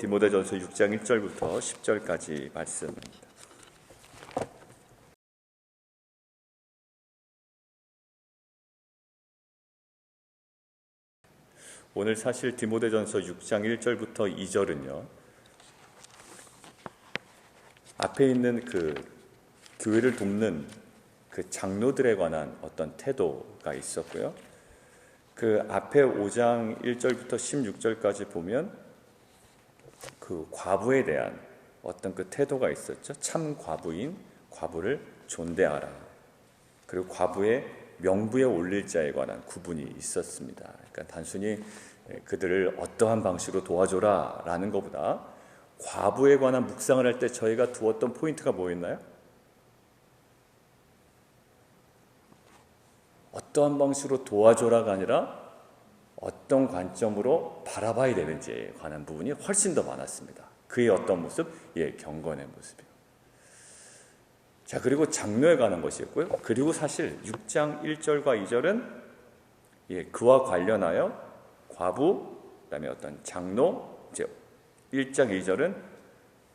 디모데전서 6장 1절부터 10절까지 말씀입니다. 오늘 사실 디모데전서 6장 1절부터 2절은요, 앞에 있는 그 교회를 돕는 그 장로들에 관한 어떤 태도가 있었고요. 그 앞에 5장 1절부터 16절까지 보면 그 과부에 대한 어떤 그 태도가 있었죠. 참 과부인 과부를 존대하라. 그리고 과부의 명부에 올릴 자에 관한 구분이 있었습니다. 그러니까 단순히 그들을 어떠한 방식으로 도와줘라 라는 것보다 과부에 관한 묵상을 할 때 저희가 두었던 포인트가 뭐였나요? 어떠한 방식으로 도와줘라가 아니라 어떤 관점으로 바라봐야 되는지에 관한 부분이 훨씬 더 많았습니다. 그의 어떤 모습? 경건의 모습이요. 자, 그리고 장로에 관한 것이었고요. 그리고 사실 6장 1절과 2절은 그와 관련하여 과부, 그다음에 어떤 장로, 이제 1장 2절은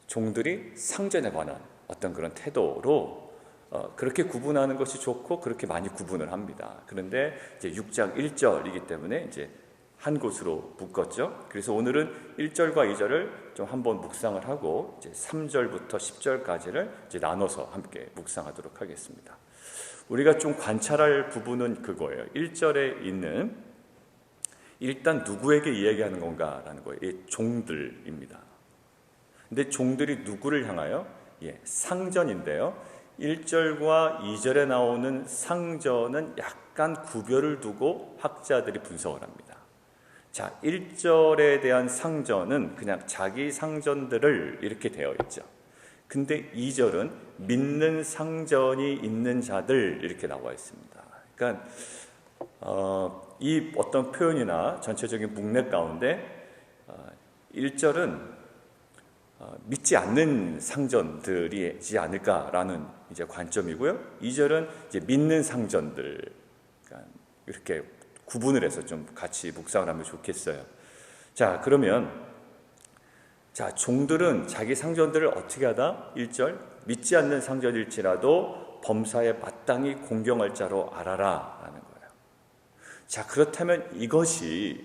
종들이 상전에 관한 어떤 그런 태도로 그렇게 구분하는 것이 좋고 그렇게 많이 구분을 합니다. 그런데 이제 6장 1절이기 때문에 이제 한 곳으로 묶었죠. 그래서 오늘은 1절과 2절을 좀 한번 묵상을 하고 이제 3절부터 10절까지를 이제 나눠서 함께 묵상하도록 하겠습니다. 우리가 좀 관찰할 부분은 그거예요. 1절에 있는 일단 누구에게 이야기하는 건가라는 거예요. 종들입니다. 근데 종들이 누구를 향하여? 상전인데요. 1절과 2절에 나오는 상전은 약간 구별을 두고 학자들이 분석을 합니다. 자, 1절에 대한 상전은 그냥 자기 상전들을 이렇게 되어 있죠. 근데 2절은 믿는 상전이 있는 자들 이렇게 나와 있습니다. 그러니까 이 어떤 표현이나 전체적인 문맥 가운데 1절은 믿지 않는 상전들이지 않을까라는 이제 관점이고요. 2절은 이제 믿는 상전들, 그러니까 이렇게 구분을 해서 좀 같이 묵상을 하면 좋겠어요. 자, 그러면 종들은 자기 상전들을 어떻게 하다? 1절 믿지 않는 상전일지라도 범사에 마땅히 공경할 자로 알아라라는 거예요. 자, 그렇다면 이것이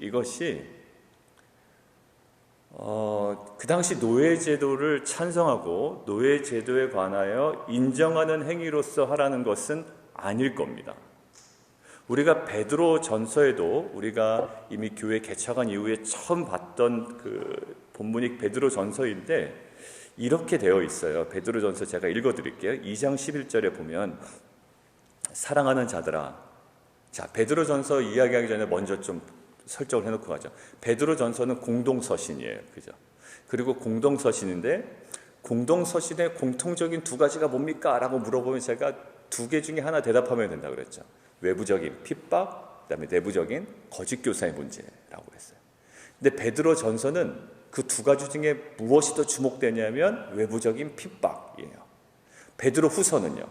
그 당시 노예제도를 찬성하고 노예제도에 관하여 인정하는 행위로서 하라는 것은 아닐 겁니다. 우리가 베드로 전서에도 우리가 이미 교회 개척한 이후에 처음 봤던 그 본문이 베드로 전서인데 이렇게 되어 있어요. 베드로 전서 제가 읽어드릴게요. 2장 11절에 보면 사랑하는 자들아. 자, 베드로 전서 이야기하기 전에 먼저 좀 설정을 해놓고 가죠. 베드로 전서는 공동서신이에요. 그죠? 그리고 공동서신인데 공동서신의 공통적인 두 가지가 뭡니까? 라고 물어보면 제가 두 개 중에 하나 대답하면 된다고 그랬죠. 외부적인 핍박, 그다음에 내부적인 거짓 교사의 문제라고 했어요. 근데 베드로 전서는 그 두 가지 중에 무엇이 더 주목되냐면 외부적인 핍박이에요. 베드로 후서는요,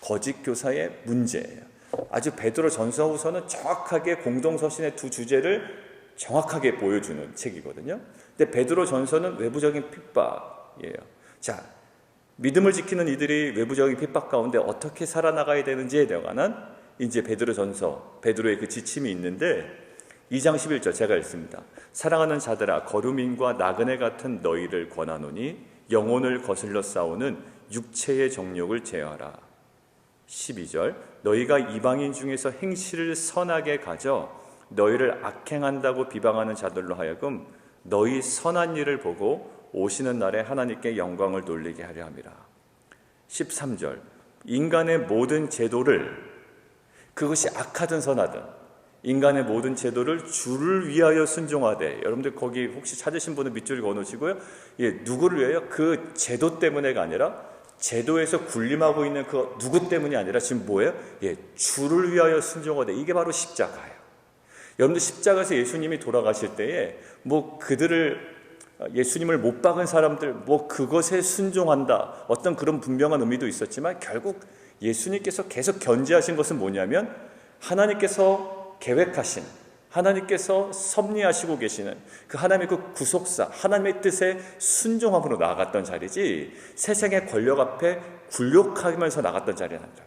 거짓 교사의 문제예요. 아주 베드로 전서 후서는 정확하게 공동서신의 두 주제를 정확하게 보여주는 책이거든요. 근데 베드로 전서는 외부적인 핍박이에요. 자, 믿음을 지키는 이들이 외부적인 핍박 가운데 어떻게 살아나가야 되는지에 관한 이제 베드로 전서, 베드로의 그 지침이 있는데 2장 11절 제가 읽습니다. 사랑하는 자들아, 거류민과 나그네 같은 너희를 권하노니 영혼을 거슬러 싸우는 육체의 정욕을 제어하라. 12절 너희가 이방인 중에서 행실을 선하게 가져 너희를 악행한다고 비방하는 자들로 하여금 너희 선한 일을 보고 오시는 날에 하나님께 영광을 돌리게 하려 함이라. 13절 인간의 모든 제도를 그것이 악하든 선하든 인간의 모든 제도를 주를 위하여 순종하되 여러분들 거기 혹시 찾으신 분은 밑줄을 그어놓으시고요. 누구를 위하여? 그 제도 때문에가 아니라 제도에서 군림하고 있는 그 누구 때문이 아니라 지금 뭐예요? 주를 위하여 순종하되 이게 바로 십자가예요. 여러분들 십자가에서 예수님이 돌아가실 때에 예수님을 못 박은 사람들 그것에 순종한다 어떤 그런 분명한 의미도 있었지만 결국 예수님께서 계속 견지하신 것은 뭐냐면 하나님께서 계획하신 하나님께서 섭리하시고 계시는 그 하나님의 그 구속사, 하나님의 뜻에 순종함으로 나아갔던 자리지 세상의 권력 앞에 굴욕하면서 나갔던 자리는 아니라.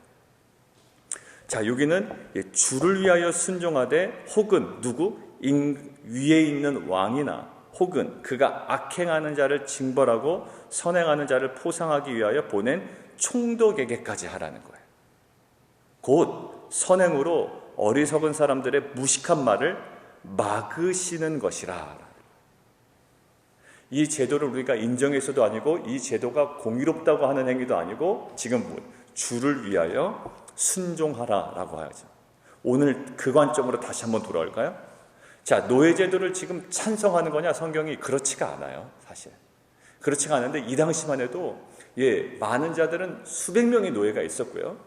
자, 여기는 주를 위하여 순종하되 혹은 누구? 위에 있는 왕이나 혹은 그가 악행하는 자를 징벌하고 선행하는 자를 포상하기 위하여 보낸 총독에게까지 하라는 거예요. 곧 선행으로 어리석은 사람들의 무식한 말을 막으시는 것이라. 이 제도를 우리가 인정해서도 아니고 이 제도가 공의롭다고 하는 행위도 아니고 지금 주를 위하여 순종하라라고 하죠. 오늘 그 관점으로 다시 한번 돌아올까요? 자, 노예제도를 지금 찬성하는 거냐? 성경이 그렇지가 않아요. 사실 그렇지가 않은데 이 당시만 해도 많은 자들은 수백 명의 노예가 있었고요.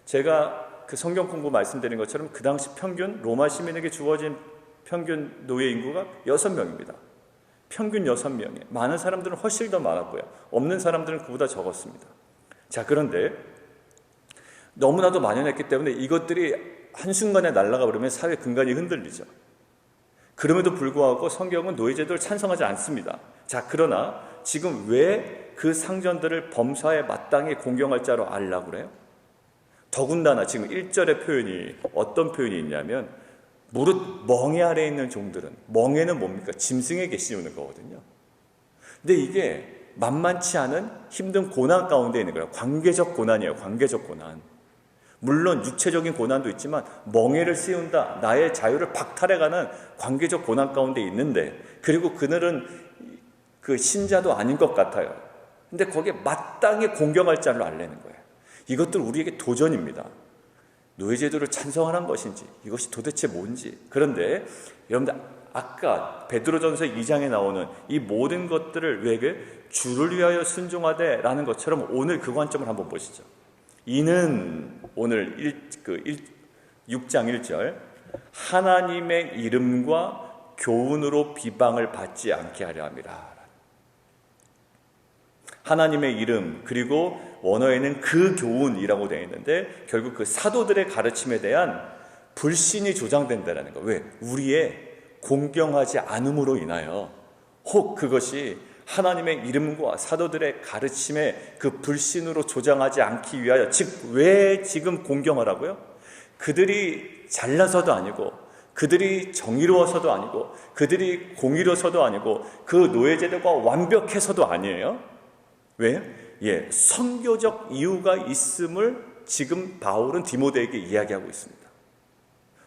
제가 그 성경 공부 말씀드린 것처럼 그 당시 평균 로마 시민에게 주어진 평균 노예 인구가 6명입니다. 평균 6명에 많은 사람들은 훨씬 더 많았고요. 없는 사람들은 그보다 적었습니다. 자, 그런데 너무나도 만연했기 때문에 이것들이 한순간에 날아가 버리면 사회 근간이 흔들리죠. 그럼에도 불구하고 성경은 노예제도를 찬성하지 않습니다. 자, 그러나 지금 왜 그 상전들을 범사에 마땅히 공경할 자로 알라고 그래요? 더군다나 지금 1절의 표현이 어떤 표현이 있냐면 무릇 멍에 아래에 있는 종들은, 멍에는 뭡니까? 짐승에게 씌우는 거거든요. 근데 이게 만만치 않은 힘든 고난 가운데 있는 거예요. 관계적 고난이에요. 관계적 고난. 물론 육체적인 고난도 있지만 멍에를 씌운다, 나의 자유를 박탈해가는 관계적 고난 가운데 있는데, 그리고 그들은 그 신자도 아닌 것 같아요. 근데 거기에 마땅히 공경할 자를 알려는 거예요. 이것들 우리에게 도전입니다. 노예제도를 찬성하는 것인지 이것이 도대체 뭔지. 그런데 여러분들 아까 베드로전서 2장에 나오는 이 모든 것들을 왜 주를 위하여 순종하되 라는 것처럼 오늘 그 관점을 한번 보시죠. 이는 오늘 6장 1절 하나님의 이름과 교훈으로 비방을 받지 않게 하려 함이라. 하나님의 이름, 그리고 원어에는 그 교훈이라고 되어 있는데 결국 그 사도들의 가르침에 대한 불신이 조장된다는 거예요. 왜? 우리의 공경하지 않음으로 인하여, 혹 그것이 하나님의 이름과 사도들의 가르침에 그 불신으로 조장하지 않기 위하여, 즉 왜 지금 공경하라고요? 그들이 잘나서도 아니고, 그들이 정의로워서도 아니고, 그들이 공의로워서도 아니고, 그 노예제도가 완벽해서도 아니에요. 왜? 선교적 이유가 있음을 지금 바울은 디모데에게 이야기하고 있습니다.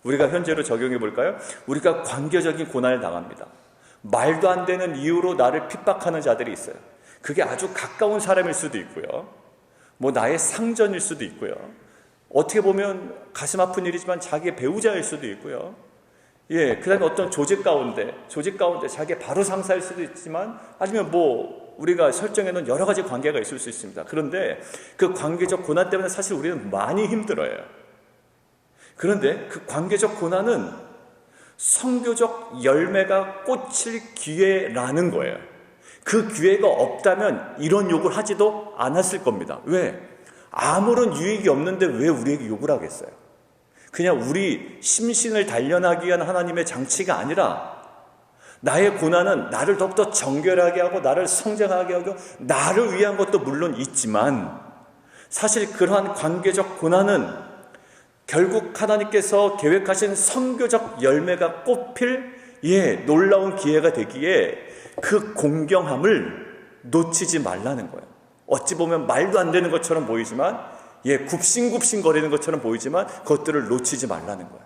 우리가 현재로 적용해 볼까요? 우리가 관계적인 고난을 당합니다. 말도 안 되는 이유로 나를 핍박하는 자들이 있어요. 그게 아주 가까운 사람일 수도 있고요. 나의 상전일 수도 있고요. 어떻게 보면 가슴 아픈 일이지만 자기의 배우자일 수도 있고요. 그 다음에 어떤 조직 가운데 자기의 바로 상사일 수도 있지만, 아니면 우리가 설정해놓은 여러 가지 관계가 있을 수 있습니다. 그런데 그 관계적 고난 때문에 사실 우리는 많이 힘들어요. 그런데 그 관계적 고난은 선교적 열매가 꽂힐 기회라는 거예요. 그 기회가 없다면 이런 욕을 하지도 않았을 겁니다. 왜? 아무런 유익이 없는데 왜 우리에게 욕을 하겠어요? 그냥 우리 심신을 단련하기 위한 하나님의 장치가 아니라 나의 고난은 나를 더욱더 정결하게 하고 나를 성장하게 하고 나를 위한 것도 물론 있지만, 사실 그러한 관계적 고난은 결국 하나님께서 계획하신 선교적 열매가 꽃필 놀라운 기회가 되기에 그 공경함을 놓치지 말라는 거예요. 어찌 보면 말도 안 되는 것처럼 보이지만, 굽신굽신 거리는 것처럼 보이지만 그것들을 놓치지 말라는 거예요.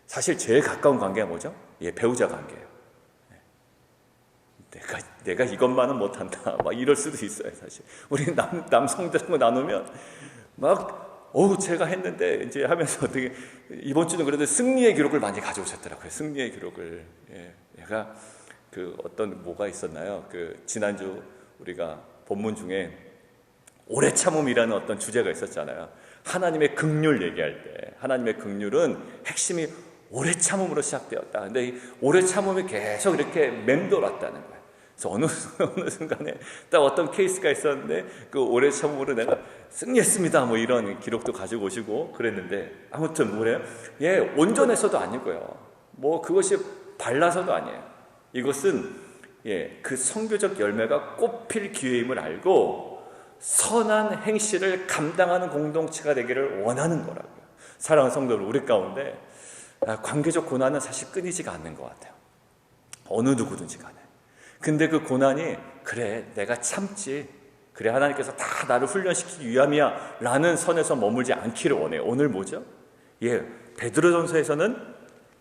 사실 제일 가까운 관계가 뭐죠? 배우자 관계예요. 내가 이것만은 못한다, 이럴 수도 있어요. 사실 우리 남성들하고 나누면 제가 했는데 이제 하면서 어떻게 이번 주는 그래도 승리의 기록을 많이 가져오셨더라고요. 승리의 기록을. 얘가 어떤 뭐가 있었나요? 지난주 우리가 본문 중에 오래 참음이라는 어떤 주제가 있었잖아요. 하나님의 긍휼 얘기할 때 하나님의 긍휼은 핵심이 오래 참음으로 시작되었다. 근데 이 오래 참음이 계속 이렇게 맴돌았다는 거예요. 그래서 어느 순간에 딱 어떤 케이스가 있었는데 그 올해 처음으로 내가 승리했습니다 뭐 이런 기록도 가지고 오시고 그랬는데, 아무튼 뭐래요? 예, 온전해서도 아니고요, 뭐 그것이 발라서도 아니에요. 이것은 그 선교적 열매가 꽃필 기회임을 알고 선한 행실을 감당하는 공동체가 되기를 원하는 거라고요. 사랑하는 성도들, 우리 가운데 관계적 고난은 사실 끊이지가 않는 것 같아요. 어느 누구든지 간에. 근데 그 고난이 그래 내가 참지, 그래 하나님께서 다 나를 훈련시키기 위함이야 라는 선에서 머물지 않기를 원해요. 오늘 뭐죠? 베드로전서에서는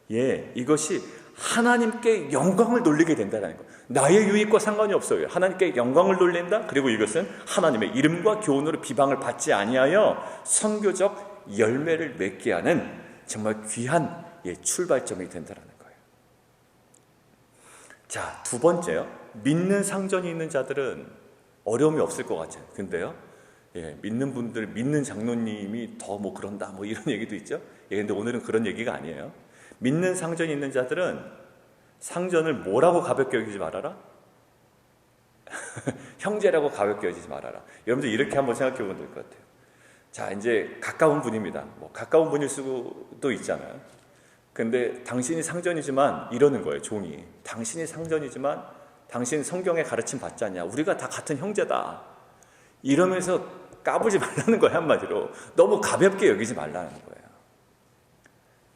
이것이 하나님께 영광을 돌리게 된다는 거. 나의 유익과 상관이 없어요. 하나님께 영광을 돌린다. 그리고 이것은 하나님의 이름과 교훈으로 비방을 받지 아니하여 선교적 열매를 맺게 하는 정말 귀한 출발점이 된다는 거예요. 자, 두 번째요. 믿는 상전이 있는 자들은 어려움이 없을 것 같아요. 근데요, 믿는 분들, 믿는 장로님이 더 뭐 그런다 뭐 이런 얘기도 있죠. 근데 오늘은 그런 얘기가 아니에요. 믿는 상전이 있는 자들은 상전을 뭐라고 가볍게 여기지 말아라? 형제라고 가볍게 여기지 말아라. 여러분들 이렇게 한번 생각해 보면 될 것 같아요. 자, 이제 가까운 분입니다. 뭐 가까운 분일 수도 있잖아요. 근데 당신이 상전이지만 이러는 거예요, 종이. 당신이 상전이지만 당신 성경에 가르침 받지 않냐? 우리가 다 같은 형제다. 이러면서 까불지 말라는 거예요, 한마디로. 너무 가볍게 여기지 말라는 거예요.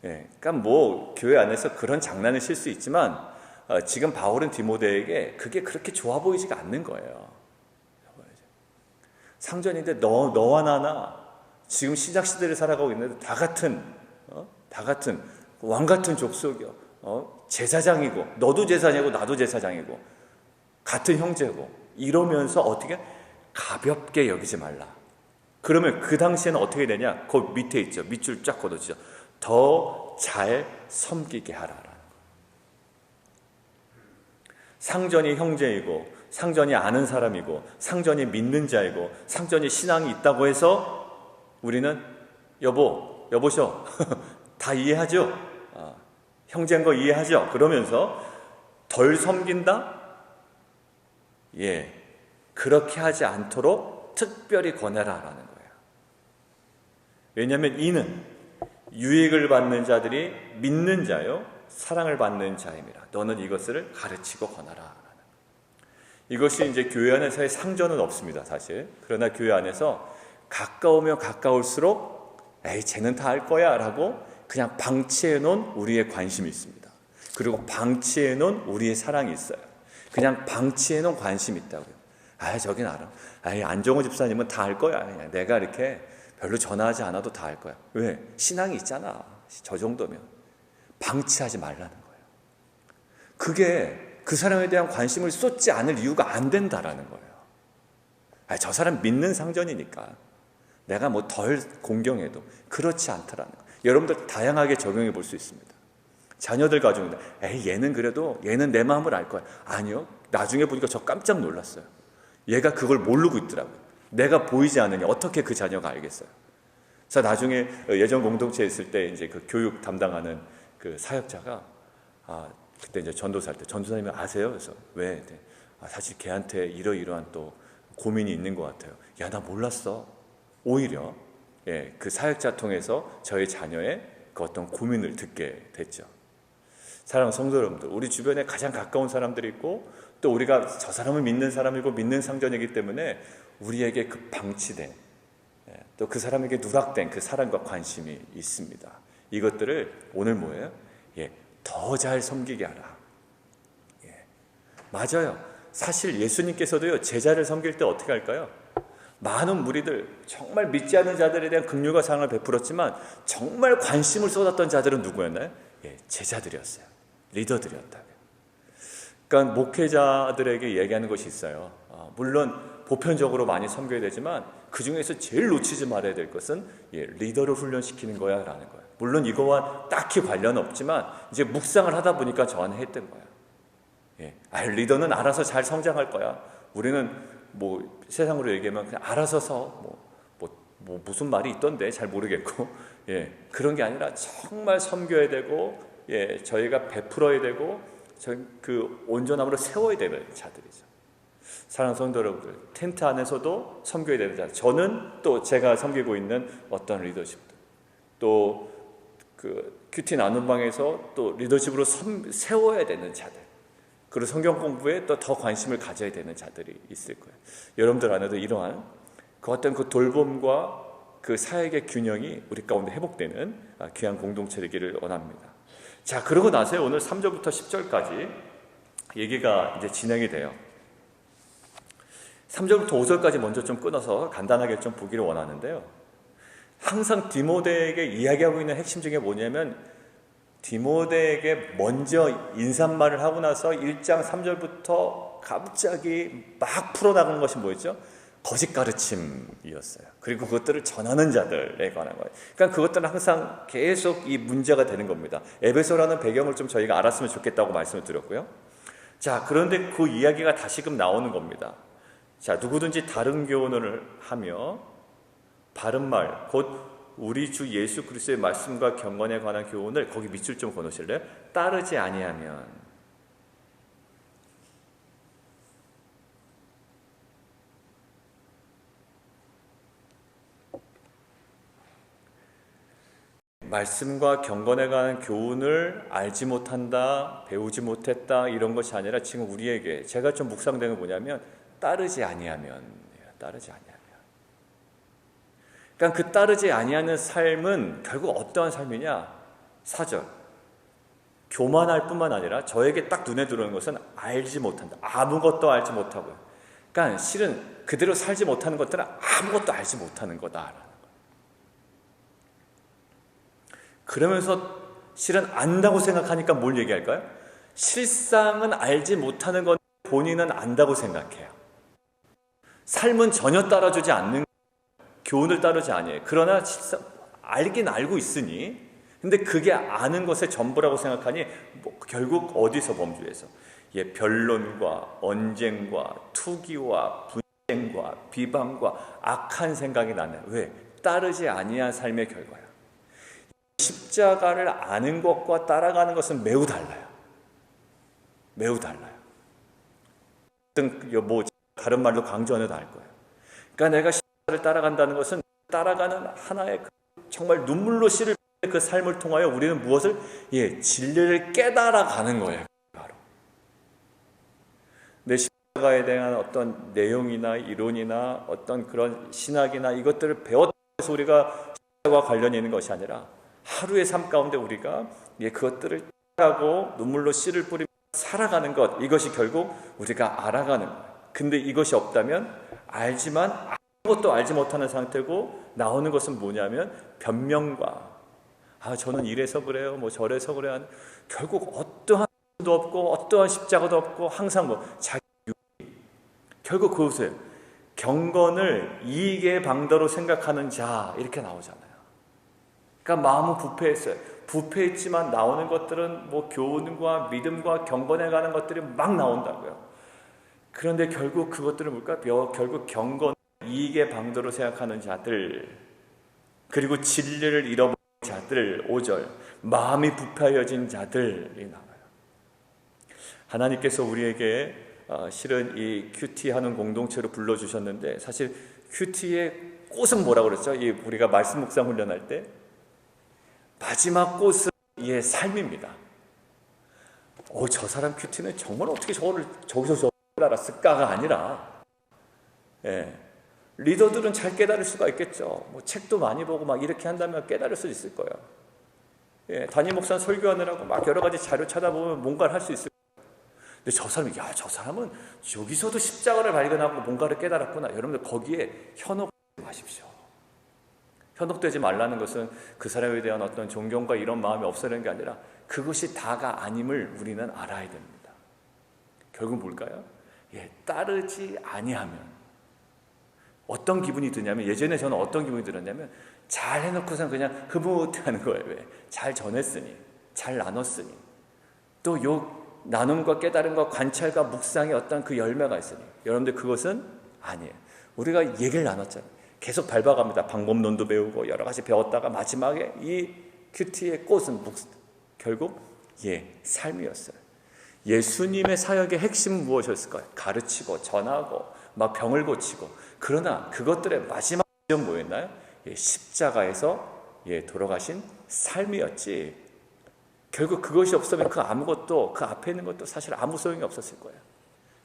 그러니까 뭐 교회 안에서 그런 장난을 칠 수 있지만 지금 바울은 디모데에게 그게 그렇게 좋아 보이지가 않는 거예요. 상전인데 너와 나나 지금 신약 시대를 살아가고 있는데 다 같은 왕 같은 족속이요. 제사장이고 너도 제사장이고 나도 제사장이고 같은 형제고 이러면서 어떻게 가볍게 여기지 말라. 그러면 그 당시에는 어떻게 되냐? 그 밑에 있죠. 밑줄 쫙 걷어지죠. 더 잘 섬기게 하라라는 거예요. 상전이 형제이고 상전이 아는 사람이고 상전이 믿는 자이고 상전이 신앙이 있다고 해서 우리는 여보셔 다 이해하죠? 형제인 거 이해하죠? 그러면서 덜 섬긴다? 그렇게 하지 않도록 특별히 권해라라는 거예요. 왜냐하면 이는 유익을 받는 자들이 믿는 자요 사랑을 받는 자임이라. 너는 이것을 가르치고 권하라. 이것이 이제 교회 안에서의 상전은 없습니다, 사실. 그러나 교회 안에서 가까우면 가까울수록 쟤는 다 알 거야 라고 그냥 방치해 놓은 우리의 관심이 있습니다. 그리고 방치해 놓은 우리의 사랑이 있어요. 그냥 방치해 놓은 관심이 있다고요. 저긴 알아. 안정호 집사님은 다 알 거야. 그냥 내가 이렇게 별로 전화하지 않아도 다 알 거야. 왜? 신앙이 있잖아. 저 정도면. 방치하지 말라는 거예요. 그게 그 사람에 대한 관심을 쏟지 않을 이유가 안 된다라는 거예요. 저 사람 믿는 상전이니까 내가 뭐 덜 공경해도 그렇지 않더라는 거예요. 여러분들 다양하게 적용해 볼 수 있습니다. 자녀들 가정인데 얘는 그래도 얘는 내 마음을 알 거야. 아니요. 나중에 보니까 저 깜짝 놀랐어요. 얘가 그걸 모르고 있더라고요. 내가 보이지 않으니 어떻게 그 자녀가 알겠어요? 그래서 나중에 예전 공동체에 있을 때 이제 그 교육 담당하는 그 사역자가 그때 이제 전도사일 때 전도사님이 아세요? 그래서 왜? 사실 걔한테 이러이러한 또 고민이 있는 것 같아요. 나 몰랐어. 오히려 그 사역자 통해서 저희 자녀의 그 어떤 고민을 듣게 됐죠. 사랑하는 성도 여러분들, 우리 주변에 가장 가까운 사람들이 있고 또 우리가 저 사람을 믿는 사람이고 믿는 상전이기 때문에 우리에게 그 방치된 또 그 사람에게 누락된 그 사랑과 관심이 있습니다. 이것들을 오늘 뭐예요? 더 잘 섬기게 하라. 맞아요. 사실 예수님께서도요, 제자를 섬길 때 어떻게 할까요? 많은 무리들, 정말 믿지 않는 자들에 대한 긍휼과 사랑을 베풀었지만 정말 관심을 쏟았던 자들은 누구였나요? 제자들이었어요. 리더들이었다고요. 그러니까 목회자들에게 얘기하는 것이 있어요. 물론 보편적으로 많이 섬겨야 되지만 그 중에서 제일 놓치지 말아야 될 것은 리더를 훈련시키는 거야 라는 거예요. 물론 이거와 딱히 관련 없지만 이제 묵상을 하다 보니까 저한테 했던 거예요. 리더는 알아서 잘 성장할 거야. 우리는 뭐 세상으로 얘기하면 그냥 알아서 뭐 무슨 말이 있던데 잘 모르겠고 그런 게 아니라 정말 섬겨야 되고 저희가 베풀어야 되고 그 온전함으로 세워야 되는 자들이죠. 사랑하는 성도 여러분들, 텐트 안에서도 섬겨야 되는 자. 저는 또 제가 섬기고 있는 어떤 리더십들, 또 그 큐티 나눔방에서 또 리더십으로 세워야 되는 자들, 그리고 성경 공부에 또 더 관심을 가져야 되는 자들이 있을 거예요. 여러분들 안에도 이러한 그 어떤 그 돌봄과 그 사역의 균형이 우리 가운데 회복되는 귀한 공동체 되기를 원합니다. 자, 그러고 나서 오늘 3절부터 10절까지 얘기가 이제 진행이 돼요. 3절부터 5절까지 먼저 좀 끊어서 간단하게 좀 보기를 원하는데요. 항상 디모데에게 이야기하고 있는 핵심 중에 뭐냐면, 디모데에게 먼저 인사말을 하고 나서 1장 3절부터 갑자기 막 풀어나가는 것이 뭐였죠? 거짓 가르침이었어요. 그리고 그것들을 전하는 자들에 관한 거예요. 그러니까 그것들은 항상 계속 이 문제가 되는 겁니다. 에베소라는 배경을 좀 저희가 알았으면 좋겠다고 말씀을 드렸고요. 자, 그런데 그 이야기가 다시금 나오는 겁니다. 자, 누구든지 다른 교훈을 하며 바른 말, 곧 우리 주 예수 그리스도의 말씀과 경건에 관한 교훈을, 거기 밑줄 좀 그어놓으실래요? 따르지 아니하면, 말씀과 경건에 관한 교훈을 알지 못한다, 배우지 못했다, 이런 것이 아니라 지금 우리에게 제가 좀 묵상된 건 뭐냐면, 따르지 아니하면, 따르지 아니하면. 그러니까 그 따르지 아니하는 삶은 결국 어떠한 삶이냐? 4절, 교만할 뿐만 아니라 저에게 딱 눈에 들어오는 것은 알지 못한다. 아무것도 알지 못하고요. 그러니까 실은 그대로 살지 못하는 것들은 아무것도 알지 못하는 거다라는 거예요. 그러면서 실은 안다고 생각하니까 뭘 얘기할까요? 실상은 알지 못하는 건 본인은 안다고 생각해요. 삶은 전혀 따라주지 않는, 교훈을 따르지 아니에요. 그러나 알긴 알고 있으니, 근데 그게 아는 것의 전부라고 생각하니 결국 어디서 범주에서? 변론과 언쟁과 투기와 분쟁과 비방과 악한 생각이 나는, 왜? 따르지 아니한 삶의 결과야. 십자가를 아는 것과 따라가는 것은 매우 달라요. 매우 달라요. 뭐 다른 말로 강조 안 해도 알 거예요. 그러니까 내가 십자가를 따라간다는 것은 따라가는 하나의 정말 눈물로 씨를 그 삶을 통하여 우리는 무엇을? 진리를 깨달아가는 거예요. 바로. 내 십자가에 대한 어떤 내용이나 이론이나 어떤 그런 신학이나 이것들을 배웠다고 해서 우리가 십자가와 관련이 있는 것이 아니라 하루의 삶 가운데 우리가 그것들을 따라가고 눈물로 씨를 뿌리며 살아가는 것, 이것이 결국 우리가 알아가는 거예요. 근데 이것이 없다면 알지만 아무것도 알지 못하는 상태고, 나오는 것은 뭐냐면 변명과 저는 이래서 그래요, 뭐 저래서 그래요. 결국 어떠한 도 없고 어떠한 십자가도 없고 항상 자기 유익. 결국 그것을 경건을 이익의 방도로 생각하는 자, 이렇게 나오잖아요. 그러니까 마음은 부패했어요. 부패했지만 나오는 것들은 교훈과 믿음과 경건에 관한 것들이 막 나온다고요. 그런데 결국 그것들은 뭘까? 결국 경건, 이익의 방도로 생각하는 자들, 그리고 진리를 잃어버린 자들, 5절, 마음이 부패하여진 자들이 나와요. 하나님께서 우리에게 실은 이 큐티하는 공동체로 불러주셨는데, 사실 큐티의 꽃은 뭐라고 그랬죠? 우리가 말씀 묵상 훈련할 때 마지막 꽃은 삶입니다. 저 사람 큐티는 정말 어떻게 저기서 저걸 알았을까가 아니라, 리더들은 잘 깨달을 수가 있겠죠. 책도 많이 보고 막 이렇게 한다면 깨달을 수 있을 거예요. 담임 목사는 설교하느라고 막 여러 가지 자료 찾아보면 뭔가를 할 수 있을 거예요. 근데 저 사람은 여기서도 십자가를 발견하고 뭔가를 깨달았구나. 여러분들 거기에 현혹하지 마십시오. 현혹되지 말라는 것은 그 사람에 대한 어떤 존경과 이런 마음이 없어지는 게 아니라 그것이 다가 아님을 우리는 알아야 됩니다. 결국 뭘까요? 따르지 아니하면 어떤 기분이 드냐면, 예전에 저는 어떤 기분이 들었냐면, 잘 해놓고선 그냥 흐뭇해하는 거예요. 왜? 잘 전했으니, 잘 나눴으니, 또 요 나눔과 깨달음과 관찰과 묵상의 어떤 그 열매가 있으니. 여러분들 그것은 아니에요. 우리가 얘기를 나눴잖아요. 계속 밟아갑니다. 방법론도 배우고 여러 가지 배웠다가 마지막에 이 큐티의 꽃은 결국 삶이었어요. 예수님의 사역의 핵심은 무엇이었을까요? 가르치고 전하고 막 병을 고치고. 그러나 그것들의 마지막 지점 뭐였나요? 십자가에서 돌아가신 삶이었지. 결국 그것이 없으면 그 아무것도, 그 앞에 있는 것도 사실 아무 소용이 없었을 거예요.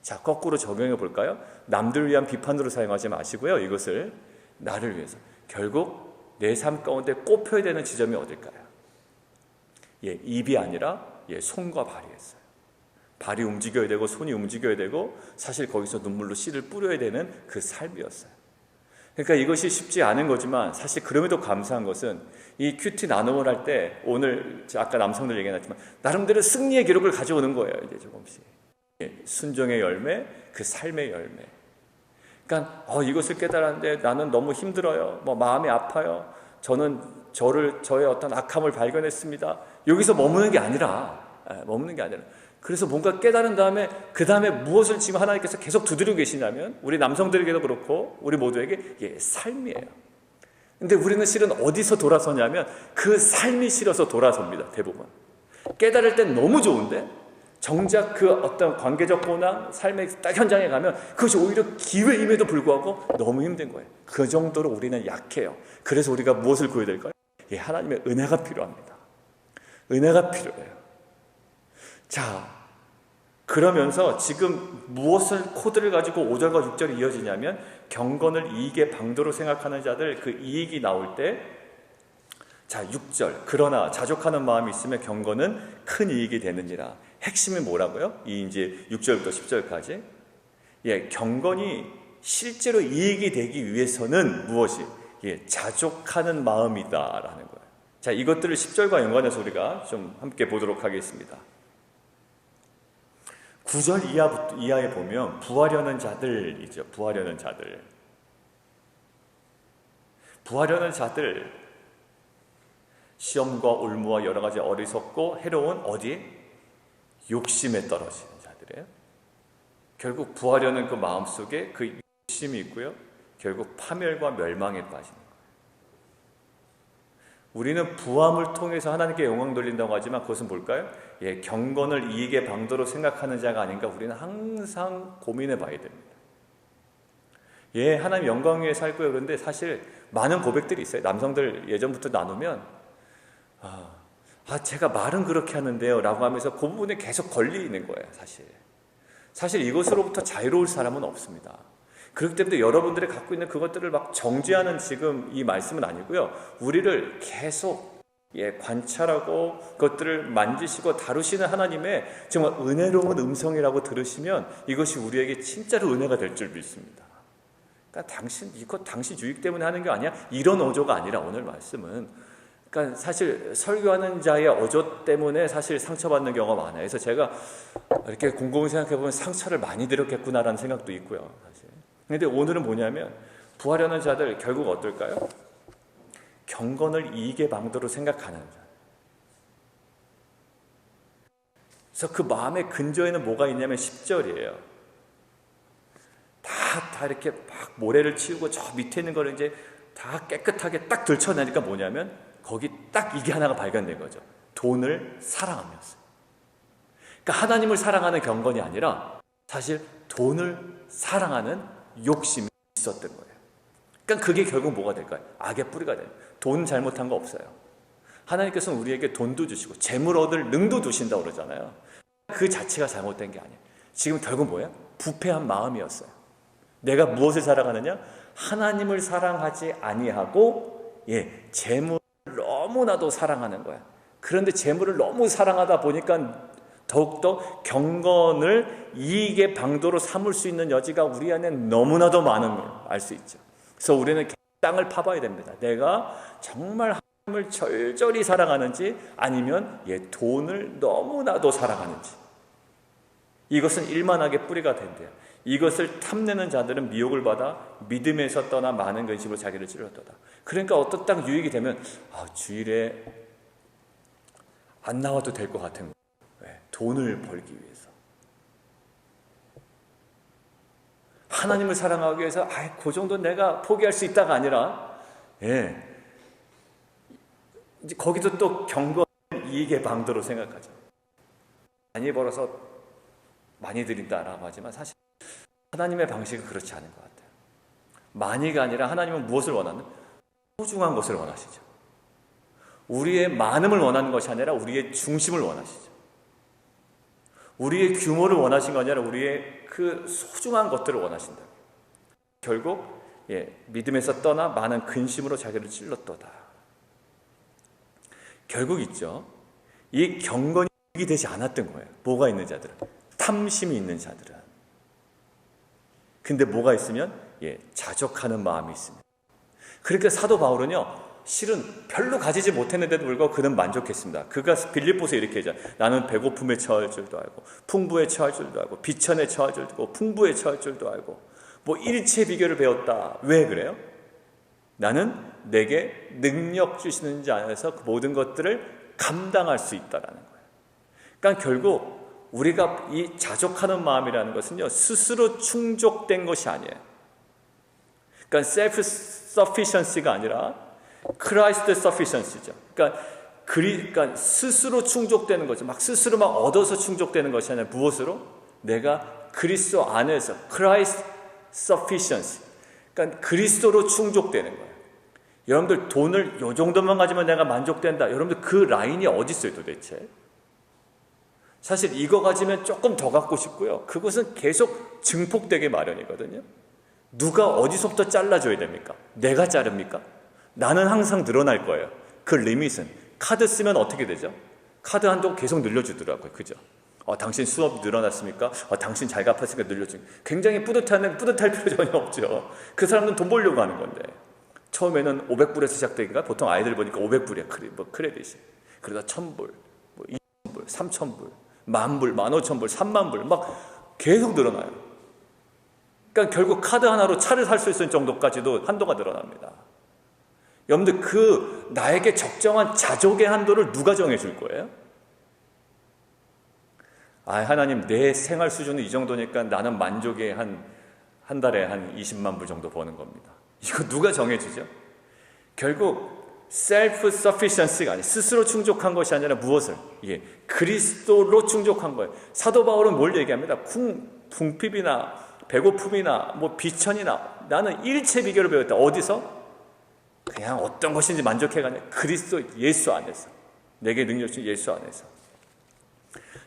자, 거꾸로 적용해 볼까요? 남들을 위한 비판으로 사용하지 마시고요. 이것을 나를 위해서. 결국 내 삶 가운데 꼽혀야 되는 지점이 어딜까요? 입이 아니라 손과 발이었어요. 발이 움직여야 되고 손이 움직여야 되고, 사실 거기서 눈물로 씨를 뿌려야 되는 그 삶이었어요. 그러니까 이것이 쉽지 않은 거지만, 사실 그럼에도 감사한 것은 이 큐티 나눔을 할 때, 오늘 아까 남성들 얘기했지만 나름대로 승리의 기록을 가져오는 거예요. 이제 조금씩 순종의 열매, 그 삶의 열매. 그러니까 이것을 깨달았는데 나는 너무 힘들어요. 마음이 아파요. 저는 저의 어떤 악함을 발견했습니다. 여기서 머무는 게 아니라, 그래서 뭔가 깨달은 다음에 그 다음에 무엇을 지금 하나님께서 계속 두드리고 계시냐면, 우리 남성들에게도 그렇고 우리 모두에게 삶이에요. 근데 우리는 실은 어디서 돌아서냐면 그 삶이 싫어서 돌아섭니다. 대부분 깨달을 땐 너무 좋은데 정작 그 어떤 관계적 고난, 삶의 딱 현장에 가면 그것이 오히려 기회임에도 불구하고 너무 힘든 거예요. 그 정도로 우리는 약해요. 그래서 우리가 무엇을 구해야 될까요? 하나님의 은혜가 필요합니다. 은혜가 필요해요. 자, 그러면서 지금 무엇을 코드를 가지고 5절과 6절이 이어지냐면, 경건을 이익의 방도로 생각하는 자들, 그 이익이 나올 때, 자 6절, 그러나 자족하는 마음이 있으면 경건은 큰 이익이 되느니라. 핵심이 뭐라고요? 이 이제 6절부터 10절까지. 경건이 실제로 이익이 되기 위해서는 무엇이? 자족하는 마음이다라는 거예요. 자, 이것들을 10절과 연관해서 우리가 좀 함께 보도록 하겠습니다. 9절 이하에 보면 부하려는 자들이죠. 부하려는 자들, 시험과 올무와 여러 가지 어리석고 해로운 욕심에 떨어지는 자들이에요. 결국 부하려는 그 마음속에 그 욕심이 있고요. 결국 파멸과 멸망에 빠지는 거예요. 우리는 부함을 통해서 하나님께 영광 돌린다고 하지만 그것은 뭘까요? 경건을 이익의 방도로 생각하는 자가 아닌가, 우리는 항상 고민해 봐야 됩니다. 하나님 영광 위에 살 거예요. 그런데 사실 많은 고백들이 있어요. 남성들 예전부터 나누면 제가 말은 그렇게 하는데요 라고 하면서 그 부분에 계속 걸리는 거예요. 사실 이것으로부터 자유로울 사람은 없습니다. 그렇기 때문에 여러분들이 갖고 있는 그것들을 막 정죄하는 지금 이 말씀은 아니고요. 우리를 계속 관찰하고 그것들을 만지시고 다루시는 하나님의 정말 은혜로운 음성이라고 들으시면 이것이 우리에게 진짜로 은혜가 될 줄 믿습니다. 그러니까 당신 유익 때문에 하는 게 아니야, 이런 어조가 아니라 오늘 말씀은, 그러니까 사실 설교하는 자의 어조 때문에 사실 상처받는 경우가 많아요. 그래서 제가 이렇게 곰곰이 생각해보면 상처를 많이 들었겠구나라는 생각도 있고요. 사실. 그런데 오늘은 뭐냐면, 부하려는 자들 결국 어떨까요? 경건을 이익의 방도로 생각하는 자. 그래서 그 마음의 근저에는 뭐가 있냐면 10절이에요. 다 이렇게 막 모래를 치우고 저 밑에 있는 거를 이제 다 깨끗하게 딱 들춰내니까 뭐냐면, 거기 딱 이게 하나가 발견된 거죠. 돈을 사랑하면서. 그러니까 하나님을 사랑하는 경건이 아니라 사실 돈을 사랑하는 욕심이 있었던 거예요. 그러니까 그게 결국 뭐가 될까요? 악의 뿌리가 돼요. 돈 잘못한 거 없어요. 하나님께서는 우리에게 돈도 주시고 재물 얻을 능도 주신다고 그러잖아요. 그 자체가 잘못된 게 아니에요. 지금 결국 뭐예요? 부패한 마음이었어요. 내가 무엇을 사랑하느냐? 하나님을 사랑하지 아니하고 재물을 너무나도 사랑하는 거야. 그런데 재물을 너무 사랑하다 보니까 더욱더 경건을 이익의 방도로 삼을 수 있는 여지가 우리 안에 너무나도 많은 걸 알 수 있죠. 그래서 우리는 땅을 파봐야 됩니다. 내가 정말 하나님을 절절히 사랑하는지, 아니면 돈을 너무나도 사랑하는지. 이것은 일만하게 뿌리가 된대요. 이것을 탐내는 자들은 미혹을 받아 믿음에서 떠나 많은 근심으로 자기를 찔렀도다. 그러니까 어떤 딱 유익이 되면 주일에 안 나와도 될 것 같은 거예요. 왜? 돈을 벌기 위해서. 하나님을 사랑하기 위해서 그 정도 내가 포기할 수 있다가 아니라 이제 거기도 또 경건 이익의 방도로 생각하죠. 많이 벌어서 많이 드린다라고 하지만 사실 하나님의 방식은 그렇지 않은 것 같아요. 많이가 아니라 하나님은 무엇을 원하는? 소중한 것을 원하시죠. 우리의 많음을 원하는 것이 아니라 우리의 중심을 원하시죠. 우리의 규모를 원하신 것이 아니라 우리의 그 소중한 것들을 원하신다. 결국 믿음에서 떠나 많은 근심으로 자기를 찔렀도다. 결국 있죠. 이 경건이 되지 않았던 거예요. 뭐가 있는 자들은? 탐심이 있는 자들은. 근데 뭐가 있으면? 자족하는 마음이 있습니다. 그러니까 사도 바울은요, 실은 별로 가지지 못했는데도 불구하고 그는 만족했습니다. 그가 빌립보서에 이렇게 하죠. 나는 배고픔에 처할 줄도 알고 풍부에 처할 줄도 알고 비천에 처할 줄도 알고 풍부에 처할 줄도 알고 뭐 일체 비결을 배웠다. 왜 그래요? 나는 내게 능력 주시는 자 안에서 그 모든 것들을 감당할 수 있다라는 거예요. 그러니까 결국 우리가 이 자족하는 마음이라는 것은요, 스스로 충족된 것이 아니에요. 그러니까 self-sufficiency가 아니라 Christ sufficiency죠. 그러니까 스스로 충족되는 거죠. 막 스스로 막 얻어서 충족되는 것이 아니라 무엇으로? 내가 그리스도 안에서 Christ sufficiency. 그러니까 그리스도로 충족되는 거예요. 여러분들 돈을 요 정도만 가지면 내가 만족된다. 여러분들 그 라인이 어디 있어요 도대체? 사실 이거 가지면 조금 더 갖고 싶고요. 그것은 계속 증폭되게 마련이거든요. 누가 어디서부터 잘라줘야 됩니까? 내가 자릅니까? 나는 항상 늘어날 거예요. 그 리밋은. 카드 쓰면 어떻게 되죠? 카드 한도 계속 늘려주더라고요. 그죠? 당신 수업 늘어났습니까? 당신 잘 갚았으니까 늘려주니까. 굉장히 뿌듯할 필요 전혀 없죠. 그 사람은 돈 벌려고 하는 건데. 처음에는 500불에서 시작되니까 보통 아이들 보니까 500불이야. 크레딧이. 그러다 1000불, 2000불, 3000불, 10,000불, 15,000불, 30,000불 막 계속 늘어나요. 그러니까 결국 카드 하나로 차를 살 수 있을 정도까지도 한도가 늘어납니다. 여러분들 그 나에게 적정한 자족의 한도를 누가 정해줄 거예요? 하나님 내 생활 수준은 이 정도니까 나는 만족에 한 달에 한 20만 불 정도 버는 겁니다. 이거 누가 정해주죠? 결국 self-sufficiency가 아니라 스스로 충족한 것이 아니라 무엇을? 그리스도로 충족한 거예요. 사도 바울은 뭘 얘기합니다? 궁핍이나 배고픔이나 뭐 비천이나 나는 일체 비결을 배웠다. 어디서? 그냥 어떤 것인지 만족해가 아니라 그리스도 예수 안에서 내게 능력 주신 예수 안에서.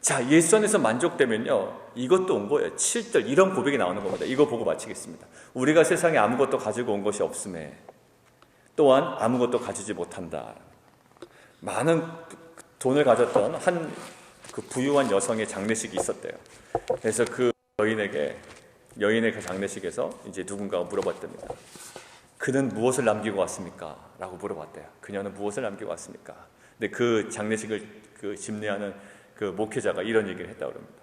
자, 예수 안에서 만족되면요 이것도 온 거예요. 7절 이런 고백이 나오는 겁니다. 이거 보고 마치겠습니다. 우리가 세상에 아무것도 가지고 온 것이 없음에 또한 아무것도 가지지 못한다. 많은 돈을 가졌던 한 그 부유한 여성의 장례식이 있었대요. 그래서 그 여인의 그 장례식에서 이제 누군가가 물어봤답니다. 그는 무엇을 남기고 왔습니까? 라고 물어봤대요. 그녀는 무엇을 남기고 왔습니까? 근데 그 장례식을 집례하는 그 목회자가 이런 얘기를 했다고 합니다.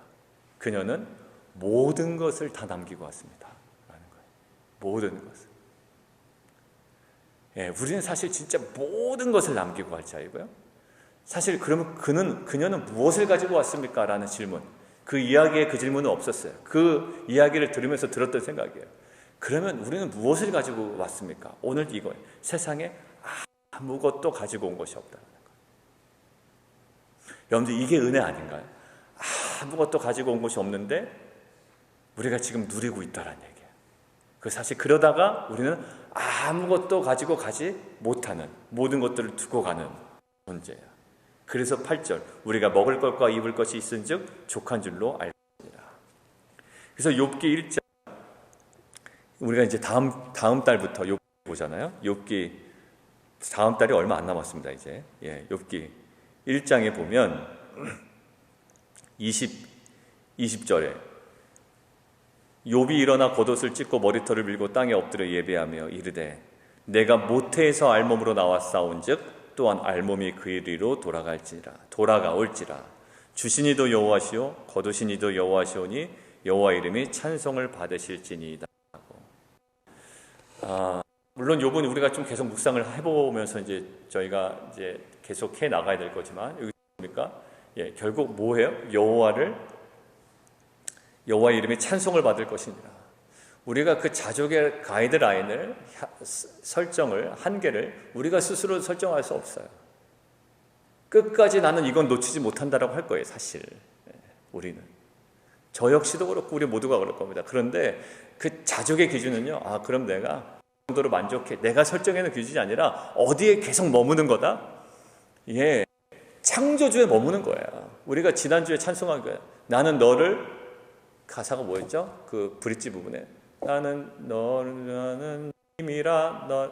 그녀는 모든 것을 다 남기고 왔습니다. 라는 거예요. 모든 것을. 우리는 사실 진짜 모든 것을 남기고 갈 자이고요. 사실 그러면 그녀는 무엇을 가지고 왔습니까? 라는 질문. 그 이야기에 그 질문은 없었어요. 그 이야기를 들으면서 들었던 생각이에요. 그러면 우리는 무엇을 가지고 왔습니까? 오늘 이거예요. 세상에 아무것도 가지고 온 것이 없다는 거예요. 여러분들 이게 은혜 아닌가요? 아무것도 가지고 온 것이 없는데 우리가 지금 누리고 있다는 얘기예요. 사실 그러다가 우리는 아무것도 가지고 가지 못하는 모든 것들을 두고 가는 존재예요. 그래서 8절 우리가 먹을 것과 입을 것이 있은즉 족한 줄로 알지니라. 그래서 욥기 1장 우리가 이제 다음 달부터 욥기 보잖아요. 욥기 다음 달이 얼마 안 남았습니다. 이제 욥기 1장에 보면 20절에 욥이 일어나 겉옷을 찢고 머리털을 밀고 땅에 엎드려 예배하며 이르되 내가 모태에서 알몸으로 나왔사온즉 또한 알몸이 그 이리로 돌아가올지라 주시니도 여호와시오 거두시니도 여호와시오니 여호와 이름이 찬송을 받으실지니이다. 물론 욥은 우리가 좀 계속 묵상을 해보면서 이제 저희가 이제 계속 해 나가야 될 거지만 여기 보니까 결국 뭐예요? 여호와 이름이 찬송을 받을 것이니라. 우리가 그 자족의 가이드라인을 설정을 한계를 우리가 스스로 설정할 수 없어요. 끝까지 나는 이건 놓치지 못한다라고 할 거예요. 사실 우리는 저 역시도 그렇고 우리 모두가 그럴 겁니다. 그런데 그 자족의 기준은요, 그럼 내가 이 정도로 만족해. 내가 설정해놓은 기준이 아니라 어디에 계속 머무는 거다? 예, 창조주에 머무는 거야. 우리가 지난주에 찬송한 거야. 나는 너를, 가사가 뭐였죠? 그 브릿지 부분에 나는 힘이라, 너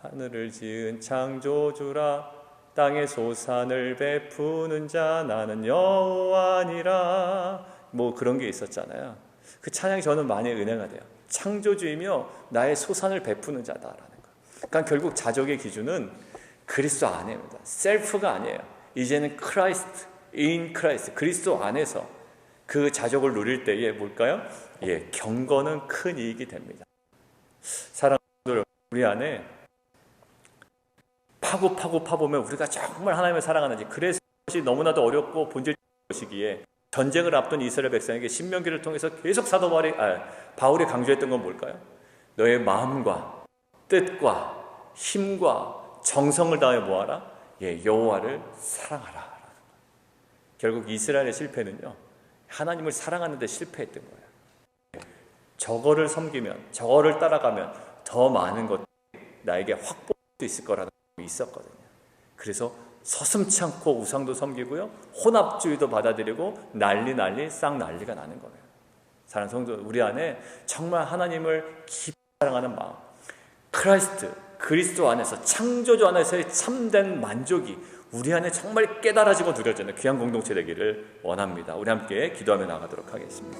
하늘을 지은 창조주라, 땅의 소산을 베푸는 자 나는 여호와니라, 뭐 그런 게 있었잖아요. 그 찬양이 저는 많이 은혜가 돼요. 창조주이며 나의 소산을 베푸는 자다라는 거. 그러니까 결국 자족의 기준은 그리스도 안에입니다. 셀프가 아니에요. 이제는 크라이스트, 인 크라이스트, 그리스도 안에서 그 자족을 누릴 때에 뭘까요? 예, 경건은 큰 이익이 됩니다. 사랑하는 우리 안에 파보면 우리가 정말 하나님을 사랑하는지, 그래서 그것이 너무나도 어렵고 본질적인 것이기에 전쟁을 앞둔 이스라엘 백성에게 신명기를 통해서 계속 사도 바울이 강조했던 건 뭘까요? 너의 마음과 뜻과 힘과 정성을 다해 뭐하라? 예, 여호와를 사랑하라. 결국 이스라엘의 실패는요, 하나님을 사랑하는 데 실패했던 거예요. 저거를 섬기면, 저거를 따라가면 더 많은 것들이 나에게 확보할 수 있을 거라는 게 있었거든요. 그래서 서슴지 않고 우상도 섬기고요, 혼합주의도 받아들이고 싹 난리가 나는 거예요. 사랑하는 성도, 우리 안에 정말 하나님을 깊이 사랑하는 마음, 크라이스트, 그리스도 안에서, 창조주 안에서의 참된 만족이 우리 안에 정말 깨달아지고 누려지는 귀한 공동체 되기를 원합니다. 우리 함께 기도하며 나가도록 하겠습니다.